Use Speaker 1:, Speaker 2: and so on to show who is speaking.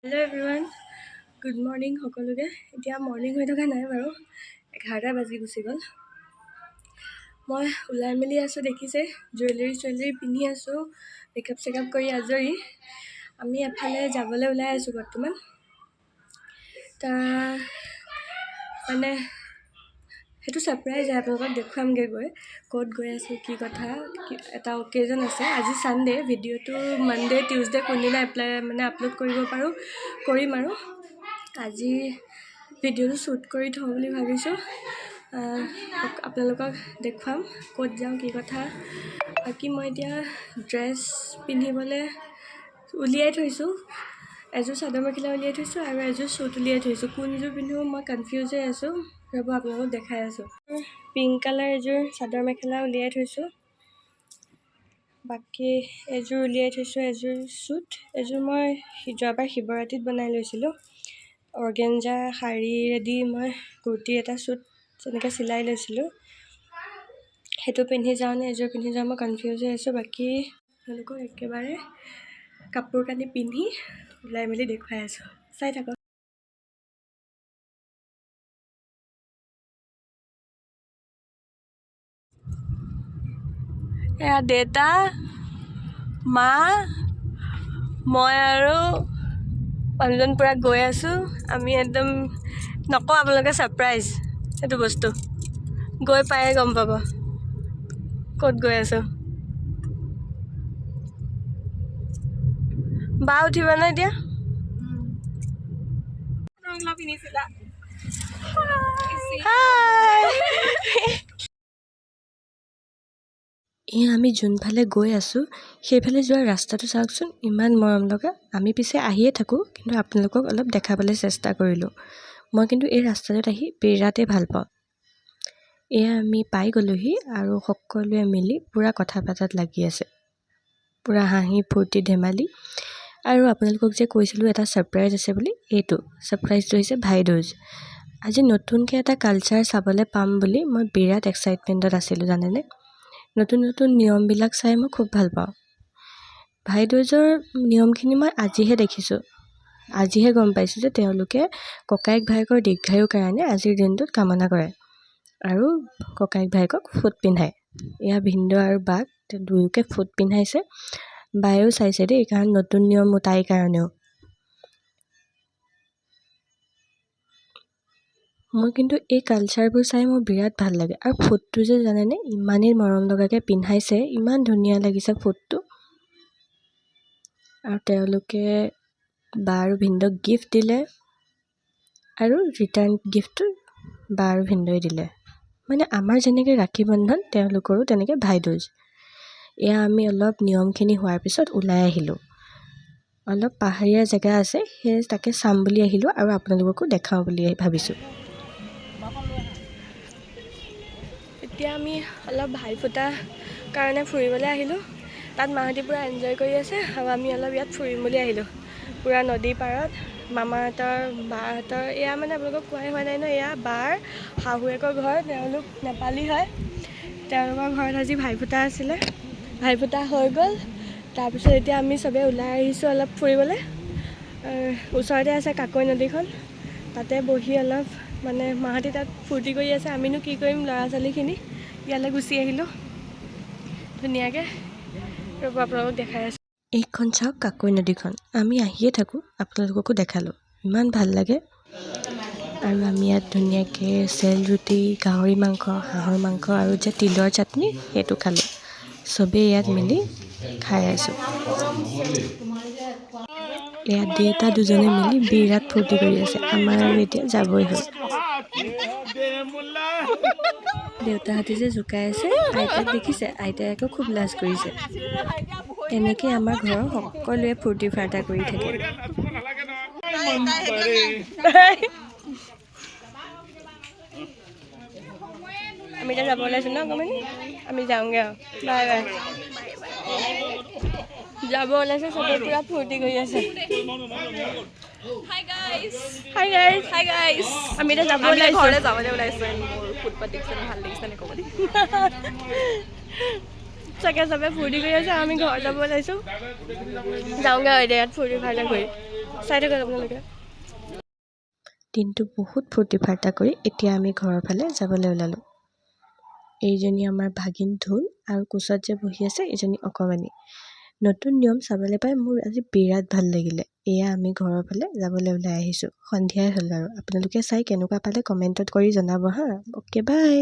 Speaker 1: Hello' everyone, good morning সকলোকে। এতিয়া morning হৈ থকা নাই বাৰু, 11টা বাজি গুচি গ'ল। মই ওলাই মেলি আছোঁ, দেখিছে জুৱেলাৰী পিন্ধি আছোঁ, মেকআপ চেকআপ কৰি আজৰি। আমি এফালে যাবলৈ ওলাই আছোঁ বৰ্তমান। মানে সেইটো ছাৰপ্ৰাইজ আপোনালোকক দেখুৱামগৈ গৈ, ক'ত গৈ আছোঁ, কি কথা। এটা অকেজন আছে, আজি ছানডে', ভিডিঅ'টো মানডে' টিউজডে' কোনদিনা আপলোড কৰিব পাৰোঁ কৰিম। আৰু আজি ভিডিঅ'টো শ্বুট কৰি থওঁ বুলি ভাবিছোঁ, আপোনালোকক দেখুৱাম ক'ত যাওঁ, কি কথা। বাকী মই এতিয়া ড্ৰেছ পিন্ধিবলৈ উলিয়াই থৈছোঁ, এযোৰ চাদৰ মেখেলা উলিয়াই থৈছোঁ আৰু এযোৰ শ্বুট উলিয়াই থৈছোঁ। কোনযোৰ পিন্ধো মই কনফিউজ হৈ আছোঁ, ৰ'ব আপোনালোকক দেখাই আছোঁ। পিংক কালাৰ এযোৰ চাদৰ মেখেলা উলিয়াই থৈছোঁ, বাকী এযোৰ উলিয়াই থৈছোঁ, এযোৰ শ্বুট। এযোৰ মই যোৱাবাৰ শিৱৰাত্ৰিত বনাই লৈছিলোঁ, অৰ্গেঞ্জা শাৰীৰেদি মই কুৰ্তি এটা শ্বুট তেনেকৈ চিলাই লৈছিলোঁ। সেইটো পিন্ধি যাওঁ নে এযোৰ পিন্ধি যাওঁ মই কনফিউজ হৈ আছোঁ। বাকী তেওঁলোকক একেবাৰে কাপোৰ কানি পিন্ধি ওলাই মেলি দেখুৱাই আছোঁ, চাই থাকক। এয়া দেউতা, মা, মই আৰু মানুহজন পূৰা গৈ আছোঁ। আমি একদম নকওঁ আপোনালোকে, ছাৰপ্ৰাইজ সেইটো বস্তু, গৈ পায়ে গম পাব ক'ত গৈ আছোঁ। বা উঠিবানে এতিয়া? আমি যোনফালে গৈ আছোঁ সেইফালে যোৱা ৰাস্তাটো চাওকচোন, ইমান মৰম লগা। আমি পিছে আহিয়ে থাকোঁ, কিন্তু আপোনালোকক অলপ দেখাবলৈ চেষ্টা কৰিলোঁ। মই কিন্তু এই ৰাস্তাটোত আহি বিৰাটেই ভাল পাওঁ। এয়া আমি পাই গ'লোহি আৰু সকলোৱে মিলি পূৰা কথা পতাত লাগি আছে, পূৰা হাঁহি ফূৰ্তি ধেমালি। আৰু আপোনালোকক যে কৈছিলোঁ এটা ছাৰপ্ৰাইজ আছে বুলি, এইটো ছাৰপ্ৰাইজটো হৈছে ভাইদ'জ। আজি নতুনকৈ এটা কালচাৰ চাবলৈ পাম বুলি মই বিৰাট এক্সাইটমেণ্টত আছিলোঁ, জানেনে। নতুন নতুন নিয়মবিলাক চাই মই খুব ভাল পাওঁ। ভাইদ'জৰ নিয়মখিনি মই আজিহে দেখিছোঁ, আজিহে গম পাইছোঁ যে তেওঁলোকে ককায়েক ভায়েকৰ দীৰ্ঘায়ুৰ কাৰণে আজিৰ দিনটোত কামনা কৰে আৰু ককায়েক ভায়েকক ফুট পিন্ধায়। এয়া ভিনদেউ আৰু বাক দুয়োকে ফুট পিন্ধাইছে। বায়েও চাইছে দেই, কাৰণ নতুন নিয়ম তাইৰ কাৰণেও। মোৰ কিন্তু এই কালচাৰবোৰ চাই মোৰ বিৰাট ভাল লাগে। আৰু ফুটটো যে জানেনে, ইমানেই মৰম লগাকৈ পিন্ধাইছে, ইমান ধুনীয়া লাগিছে ফুটটো। আৰু তেওঁলোকে বা আৰু ভিনদেউক গিফ্ট দিলে আৰু ৰিটাৰ্ণ গিফ্টটো বা আৰু ভিনদেউৱে দিলে। মানে আমাৰ যেনেকৈ ৰাখী বন্ধন, তেওঁলোকৰো তেনেকৈ ভাইদ'জ। এয়া আমি অলপ নিয়মখিনি হোৱাৰ পিছত ওলাই আহিলোঁ। অলপ পাহাৰীয়া জেগা আছে, সেই তাকে চাম বুলি আহিলোঁ আৰু আপোনালোককো দেখাওঁ বুলি ভাবিছোঁ। এতিয়া আমি অলপ ভাইফোঁটা কাৰণে ফুৰিবলৈ আহিলোঁ। তাত মাহঁতি পূৰা এনজয় কৰি আছে আৰু আমি অলপ ইয়াত ফুৰিম বুলি আহিলোঁ, পূৰা নদীৰ পাৰত। মামাহঁতৰ বাহঁতৰ, এয়া মানে আপোনালোকক কোৱাই হোৱা নাই ন, এয়া বাৰ শাহুৱেকৰ ঘৰ, তেওঁলোক নেপালী হয়। তেওঁলোকৰ ঘৰত আজি ভাইফোঁটা আছিলে, ভাইফোঁটা হৈ গ'ল। তাৰপিছত এতিয়া আমি চবেই ওলাই আহিছোঁ অলপ ফুৰিবলৈ। ওচৰতে আছে কাকৈ নদীখন, তাতে বহি অলপ মানে মাহঁতি তাত ফূৰ্তি কৰি আছে। আমিনো কি কৰিম, ল'ৰা ছোৱালীখিনি ইয়ালৈ গুচি আহিলোঁ ধুনীয়াকৈ। ৰ'ব আপোনালোকক দেখাই আছোঁ। এইখন চাওক কাকৈ নদীখন, আমি আহিয়ে থাকোঁ, আপোনালোককো দেখালোঁ, ইমান ভাল লাগে। আৰু আমি ইয়াত ধুনীয়াকৈ চেল ৰুটি, গাহৰি মাংস, হাঁহৰ মাংস আৰু যে তিলৰ চাটনি, সেইটো খালোঁ। চবেই ইয়াত মিলি খাই আছোঁ। ইয়াত দেউতা দুজনে মিলি বিৰাট ফূৰ্তি কৰি আছে। আমাৰ আৰু এতিয়া যাবই হ'ল। দেউতাহঁতে যে জোকাই আছে, আইতাক দেখিছে, আইতাই আকৌ খুব লাজ কৰিছে। এনেকৈ আমাৰ ঘৰৰ সকলোৱে ফূৰ্তি ফাৰ্তা কৰি থাকে। আমি এতিয়া যাব ওলাইছোঁ ন, অকণমান আমি যাওঁগৈ আৰু। Bye bye. যাব ওলাইছে, চবেই পূৰা ফূৰ্তি কৰি আছে। Hi guys. আমি এতিয়া যাব ওলাইছোঁ, ঘৰলৈ যাবলৈ ওলাইছোঁ। মোৰ ফুটপাথ দেখিছে, ভাল লাগিছে নে ক'বলৈ চাগে চবে ফূৰ্তি কৰি আছে, আমি ঘৰ যাব ওলাইছোঁ। যাওঁগৈ আৰু এতিয়া ইয়াত ফূৰ্তি ফাৰ্তা কৰি। চাই থাকক আপোনালোকে।
Speaker 2: দিনটো বহুত ফূৰ্তি ফাৰ্তা কৰি এতিয়া আমি ঘৰৰ ফালে যাবলৈ ওলালোঁ। এইজনী আমাৰ ভাগিন ধুন আৰু কোচত যে বহি আছে এইজনী অকমানি। নতুন নিয়ম চাবলৈ পাই মোৰ আজি বিৰাট ভাল লাগিলে। এয়া আমি ঘৰৰ ফালে যাবলৈ ওলাই আহিছোঁ। সন্ধিয়াই হ'ল আৰু আপোনালোকে চাই কেনেকুৱা পালে কমেণ্টত কৰি জনাব হা। Okay bye.